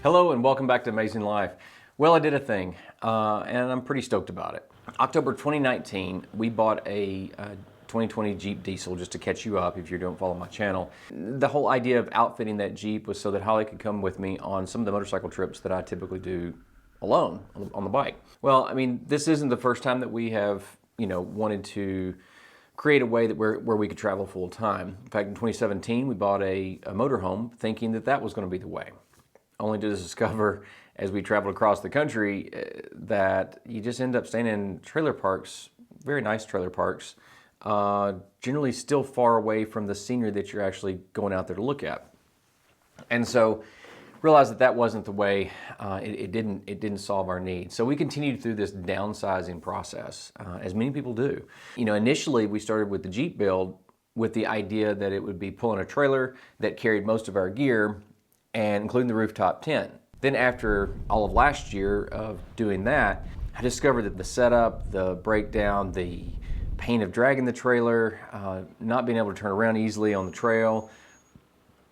Hello and welcome back to Amazing Life. Well, I did a thing and I'm pretty stoked about it. October 2019, we bought a 2020 Jeep diesel, just to catch you up if you don't follow my channel. The whole idea of outfitting that Jeep was so that Holly could come with me on some of the motorcycle trips that I typically do alone on the bike. Well, I mean, this isn't the first time that we have, wanted to create a way that where we could travel full time. In fact, in 2017, we bought a motorhome thinking that that was going to be the way. Only to discover as we traveled across the country that you just end up staying in trailer parks, very nice trailer parks, generally still far away from the scenery that you're actually going out there to look at. And so realized that that wasn't the way. It didn't solve our needs. So we continued through this downsizing process, as many people do. Initially we started with the Jeep build with the idea that it would be pulling a trailer that carried most of our gear, and including the rooftop tent. Then after all of last year of doing that, I discovered that the setup, the breakdown, the pain of dragging the trailer, not being able to turn around easily on the trail,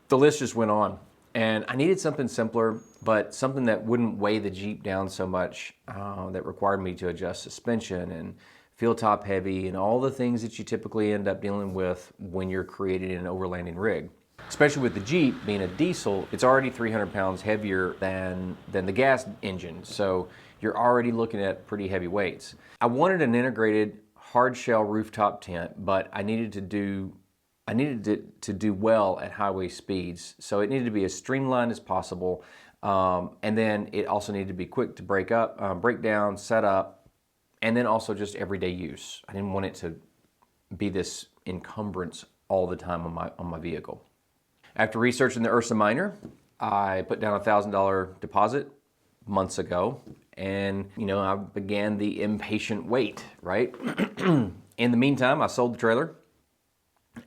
the list just went on. And I needed something simpler, but something that wouldn't weigh the Jeep down so much, that required me to adjust suspension and feel top heavy and all the things that you typically end up dealing with when you're creating an overlanding rig. Especially with the Jeep being a diesel, it's already 300 pounds heavier than the gas engine. So you're already looking at pretty heavy weights. I wanted an integrated hard shell rooftop tent, but I needed it to do well at highway speeds. So it needed to be as streamlined as possible. And then it also needed to be quick to break down, set up, and then also just everyday use. I didn't want it to be this encumbrance all the time on my vehicle. After researching the Ursa Minor, I put down a $1,000 deposit months ago, and I began the impatient wait, right? In the meantime, I sold the trailer,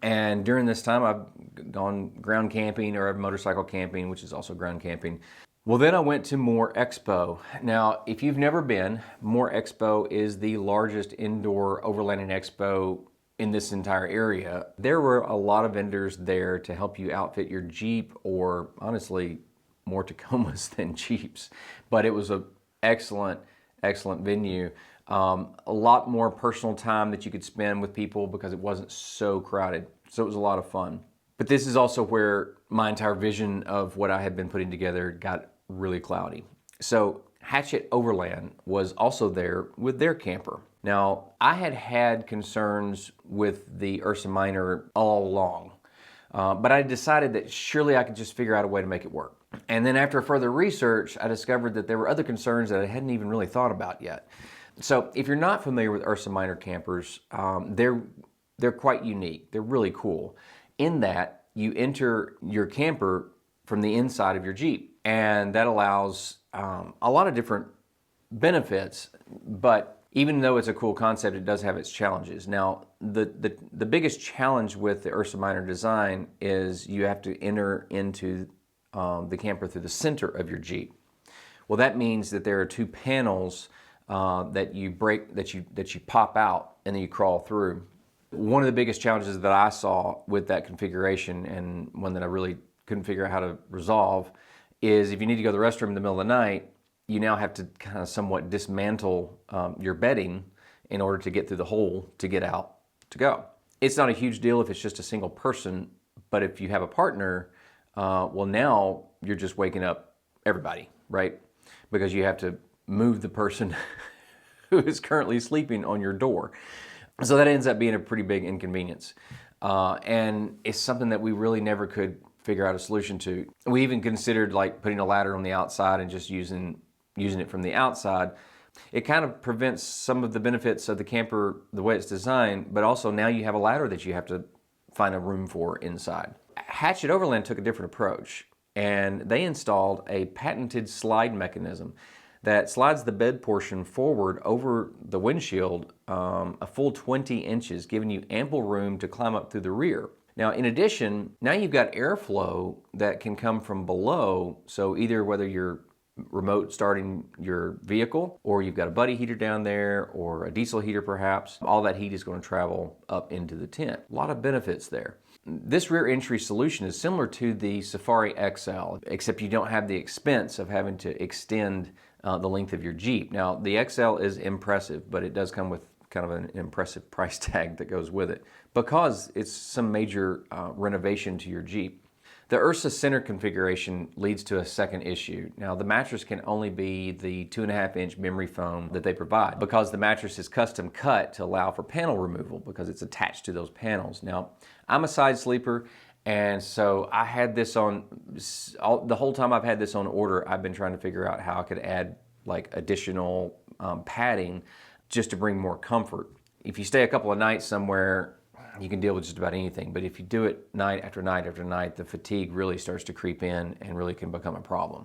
and during this time I've gone ground camping or motorcycle camping, which is also ground camping. Well, then I went to Moore Expo. Now, if you've never been, Moore Expo is the largest indoor overlanding expo in this entire area. There were a lot of vendors there to help you outfit your Jeep, or honestly, more Tacomas than Jeeps. But it was an excellent venue. A lot more personal time that you could spend with people because it wasn't so crowded. So it was a lot of fun. But this is also where my entire vision of what I had been putting together got really cloudy. So Hatchet Overland was also there with their camper. Now, I had concerns with the Ursa Minor all along, but I decided that surely I could just figure out a way to make it work. And then after further research, I discovered that there were other concerns that I hadn't even really thought about yet. So if you're not familiar with Ursa Minor campers, they're quite unique. They're really cool in that you enter your camper from the inside of your Jeep, and that allows a lot of different benefits, but even though it's a cool concept, it does have its challenges. Now, the biggest challenge with the Ursa Minor design is you have to enter into the camper through the center of your Jeep. Well, that means that there are two panels that you pop out and then you crawl through. One of the biggest challenges that I saw with that configuration, and one that I really couldn't figure out how to resolve, is if you need to go to the restroom in the middle of the night, you now have to kind of somewhat dismantle your bedding in order to get through the hole to get out to go. It's not a huge deal if it's just a single person, but if you have a partner, well, now you're just waking up everybody, right? Because you have to move the person who is currently sleeping on your door. So that ends up being a pretty big inconvenience. And it's something that we really never could figure out a solution to. We even considered like putting a ladder on the outside and just using it from the outside. It kind of prevents some of the benefits of the camper the way it's designed, but also now you have a ladder that you have to find a room for inside. Hatchet Overland took a different approach, and they installed a patented slide mechanism that slides the bed portion forward over the windshield a full 20 inches, giving you ample room to climb up through the rear. Now, in addition, now you've got airflow that can come from below, so either whether you're remote starting your vehicle, or you've got a buddy heater down there, or a diesel heater perhaps, all that heat is going to travel up into the tent. A lot of benefits there. this rear entry solution is similar to the Safari XL, except you don't have the expense of having to extend the length of your Jeep. Now, the XL is impressive, but it does come with kind of an impressive price tag that goes with it because it's some major renovation to your Jeep. The Ursa center configuration leads to a second issue. Now, the mattress can only be the 2.5-inch memory foam that they provide because the mattress is custom cut to allow for panel removal because it's attached to those panels. Now, I'm a side sleeper, and so I had this on, the whole time I've had this on order, I've been trying to figure out how I could add like additional padding just to bring more comfort. If you stay a couple of nights somewhere, you can deal with just about anything, but if you do it night after night after night, the fatigue really starts to creep in and really can become a problem.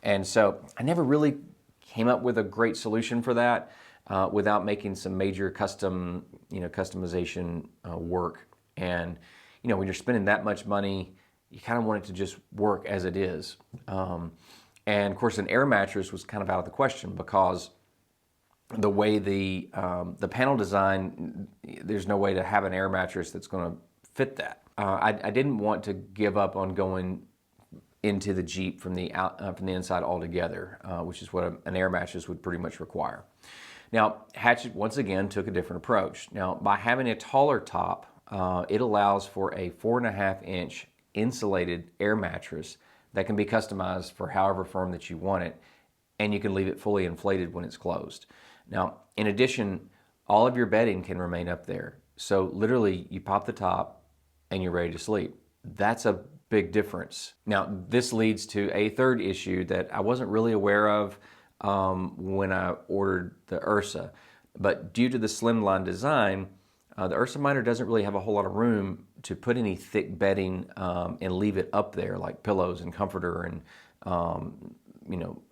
And so I never really came up with a great solution for that without making some major customization work. And when you're spending that much money, you kind of want it to just work as it is. And of course, an air mattress was kind of out of the question because the way the panel design, there's no way to have an air mattress that's going to fit that. I didn't want to give up on going into the Jeep from the inside altogether, which is what an air mattress would pretty much require. Now, Hatchet once again took a different approach. Now, by having a taller top, it allows for a 4.5-inch insulated air mattress that can be customized for however firm that you want it, and you can leave it fully inflated when it's closed. Now, in addition, all of your bedding can remain up there. So literally, you pop the top and you're ready to sleep. That's a big difference. Now, this leads to a third issue that I wasn't really aware of when I ordered the Ursa. But due to the slimline design, the Ursa Minor doesn't really have a whole lot of room to put any thick bedding and leave it up there, like pillows and comforter and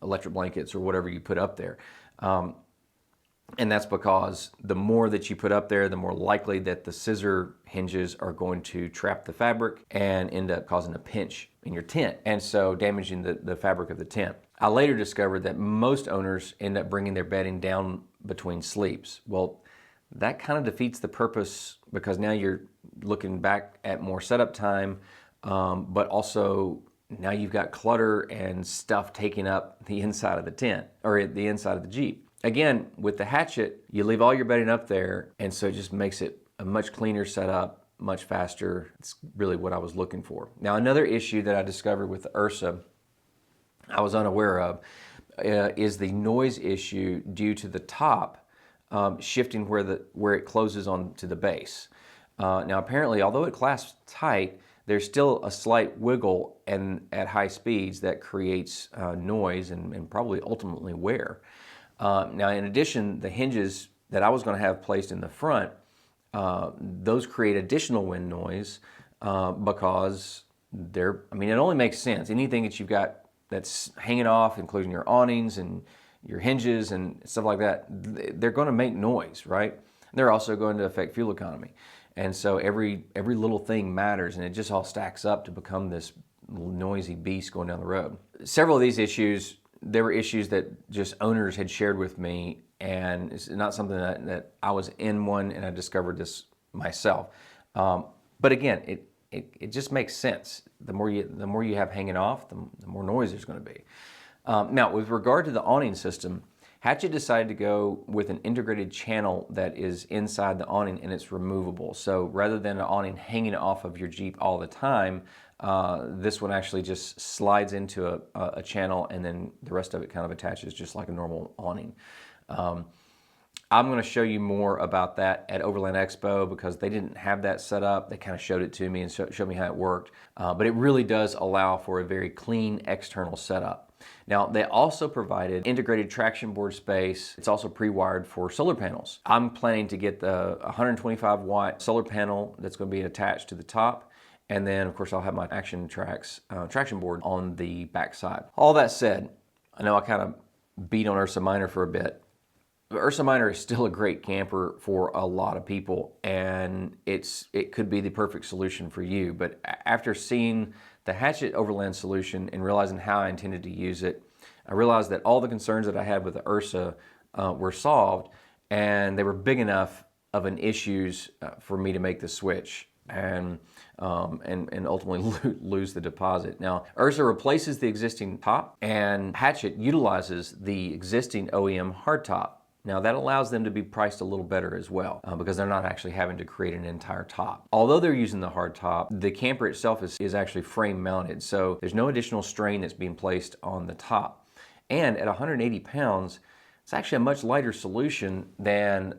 electric blankets or whatever you put up there. And that's because the more that you put up there, the more likely that the scissor hinges are going to trap the fabric and end up causing a pinch in your tent, and so damaging the fabric of the tent. I later discovered that most owners end up bringing their bedding down between sleeps. Well, that kind of defeats the purpose because now you're looking back at more setup time, but also now you've got clutter and stuff taking up the inside of the tent or the inside of the Jeep. Again, with the Hatchet, you leave all your bedding up there, and so it just makes it a much cleaner setup, much faster. It's really what I was looking for. Now, another issue that I discovered with the Ursa I was unaware of is the noise issue due to the top shifting where it closes on to the base. Now, apparently, although it clasps tight, there's still a slight wiggle and at high speeds that creates noise and probably ultimately wear. Now, in addition, the hinges that I was going to have placed in the front, those create additional wind noise because it only makes sense. Anything that you've got that's hanging off, including your awnings and your hinges and stuff like that, they're going to make noise, right? They're also going to affect fuel economy. And so every little thing matters, and it just all stacks up to become this noisy beast going down the road. Several of these issues, there were issues that just owners had shared with me, and it's not something that I was in one and I discovered this myself. But again, it just makes sense. The more you have hanging off, the more noise there's going to be. Now, with regard to the awning system, Hatchet decided to go with an integrated channel that is inside the awning and it's removable. So rather than an awning hanging off of your Jeep all the time, this one actually just slides into a channel, and then the rest of it kind of attaches just like a normal awning. I'm going to show you more about that at Overland Expo because they didn't have that set up. They kind of showed it to me and showed me how it worked. But it really does allow for a very clean external setup. Now, they also provided integrated traction board space. It's also pre-wired for solar panels. I'm planning to get the 125-watt solar panel that's going to be attached to the top. And then, of course, I'll have my traction board on the back side. All that said, I know I kind of beat on Ursa Minor for a bit. Ursa Minor is still a great camper for a lot of people, and it could be the perfect solution for you. But after seeing the Hatchet Overland solution and realizing how I intended to use it, I realized that all the concerns that I had with the Ursa were solved, and they were big enough of an issues for me to make the switch. and ultimately lose the deposit. Now, Ursa replaces the existing top, and Hatchet utilizes the existing OEM hardtop. Now that allows them to be priced a little better as well because they're not actually having to create an entire top. Although they're using the hard top, the camper itself is actually frame mounted, so there's no additional strain that's being placed on the top. And at 180 pounds, it's actually a much lighter solution than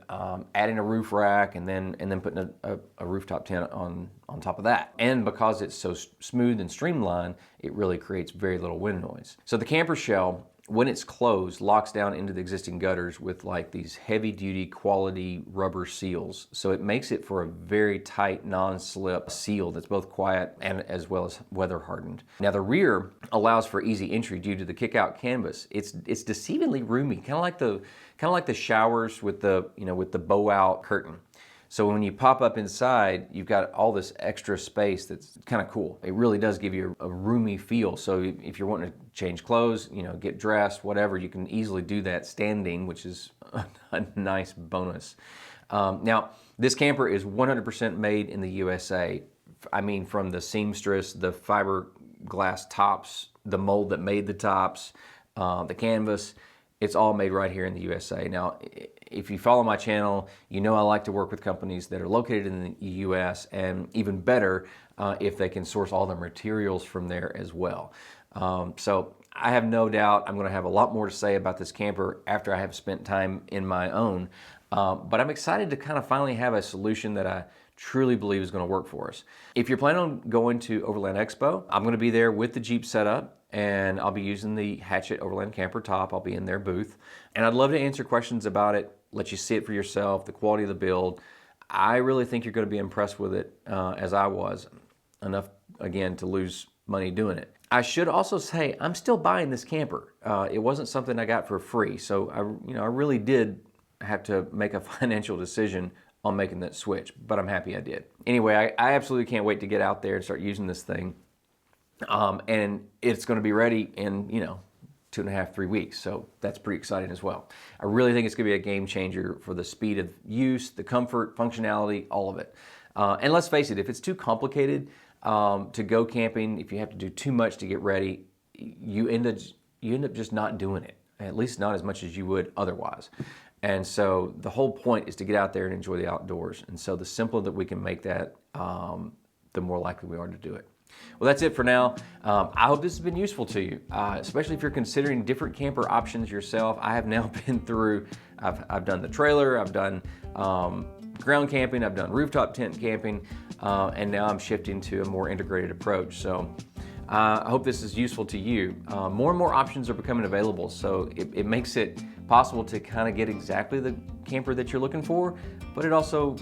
adding a roof rack and then putting a rooftop tent on top of that. And because it's so smooth and streamlined, it really creates very little wind noise. So the camper shell, when it's closed, locks down into the existing gutters with like these heavy duty quality rubber seals. So it makes it for a very tight non-slip seal that's both quiet and as well as weather hardened. Now the rear allows for easy entry due to the kick out canvas. It's deceivingly roomy, kind of like the showers with the, you know, with the bow out curtain. So when you pop up inside, you've got all this extra space that's kind of cool. It really does give you a roomy feel. So if you're wanting to change clothes, you know, get dressed, whatever, you can easily do that standing, which is a nice bonus. Now, this camper is 100% made in the USA. I mean, from the seamstress, the fiberglass tops, the mold that made the tops, the canvas, it's all made right here in the USA. Now, if you follow my channel, you know I like to work with companies that are located in the US, and even better, if they can source all their materials from there as well. So I have no doubt I'm gonna have a lot more to say about this camper after I have spent time in my own. But I'm excited to kind of finally have a solution that I truly believe is gonna work for us. If you're planning on going to Overland Expo, I'm gonna be there with the Jeep setup, and I'll be using the Hatchet Overland Camper top. I'll be in their booth. And I'd love to answer questions about it, let you see it for yourself, the quality of the build. I really think you're gonna be impressed with it, as I was, enough, again, to lose money doing it. I should also say, I'm still buying this camper. It wasn't something I got for free, so I really did have to make a financial decision on making that switch, but I'm happy I did. Anyway, I absolutely can't wait to get out there and start using this thing. And it's going to be ready in, 2.5, 3 weeks. So that's pretty exciting as well. I really think it's going to be a game changer for the speed of use, the comfort, functionality, all of it. And let's face it, if it's too complicated to go camping, if you have to do too much to get ready, you end up just not doing it, at least not as much as you would otherwise. And so the whole point is to get out there and enjoy the outdoors. And so the simpler that we can make that, the more likely we are to do it. Well, that's it for now. I hope this has been useful to you, especially if you're considering different camper options yourself. I have now been through, I've done the trailer, I've done ground camping, I've done rooftop tent camping, and now I'm shifting to a more integrated approach. So I hope this is useful to you. More and more options are becoming available, so it makes it possible to kind of get exactly the camper that you're looking for, but it also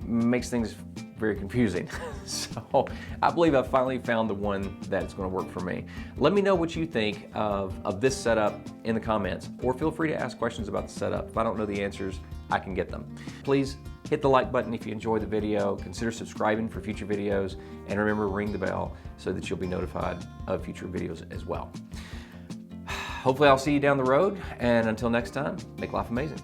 makes things very confusing. So I believe I've finally found the one that's going to work for me. Let me know what you think of this setup in the comments, or feel free to ask questions about the setup. If I don't know the answers, I can get them. Please hit the like button if you enjoyed the video, consider subscribing for future videos, and remember, ring the bell so that you'll be notified of future videos as well. Hopefully I'll see you down the road, and until next time, make life amazing.